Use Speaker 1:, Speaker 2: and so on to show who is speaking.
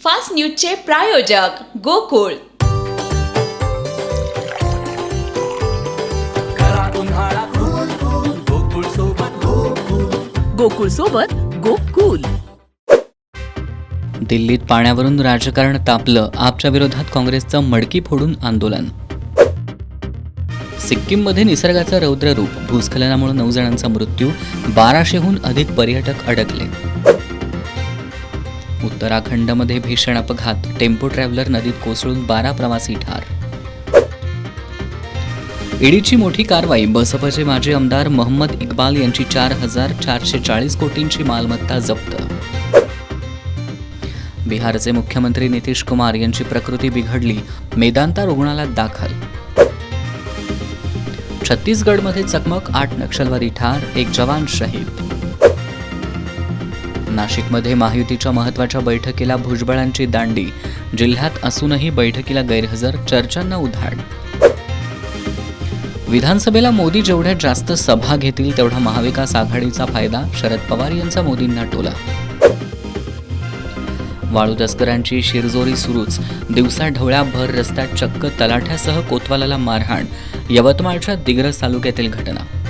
Speaker 1: Fast न्यूजचे प्रायोजक गोकुळ.
Speaker 2: गोकुळ सोबत गोकुल.
Speaker 3: दिल्लीत पाण्यावरून राजकारण तापलं. आपच्या विरोधात काँग्रेसचं मडकी फोडून आंदोलन. सिक्कीममध्ये निसर्गाचं रौद्र रूप. भूस्खलनामुळे 9 जणांचा मृत्यू, 1200हून अधिक पर्यटक अडकले. उत्तराखंडमध्ये भीषण अपघात. टेम्पो ट्रॅव्हलर नदीत कोसळून 12 प्रवासी ठार. ईडीची मोठी कारवाई. बसपाचे माजी आमदार मोहम्मद इक्बाल यांची 4,440 कोटींची मालमत्ता जप्त. बिहारचे मुख्यमंत्री नितीश कुमार यांची प्रकृती बिघडली. मेदांता रुग्णालयात दाखल. छत्तीसगडमध्ये चकमक. 8 नक्षलवादी ठार, 1 जवान शहीद. नाशिकमध्ये महायुतीच्या महत्त्वाच्या बैठकीला भुजबळांची दांडी. जिल्ह्यात असूनही बैठकीला गैरहजर. चर्चांना उधाण. विधानसभेला मोदी जेवढ्या जास्त सभा घेतील तेवढा महाविकास आघाडीचा फायदा. शरद पवार यांचा मोदींना टोला. वाळू तस्करांची शिरजोरी सुरूच. दिवसा ढवळ्या भर रस्त्यात चक्क तलाठ्यासह कोतवालाला मारहाण. यवतमाळच्या दिग्रस तालुक्यातील घटना.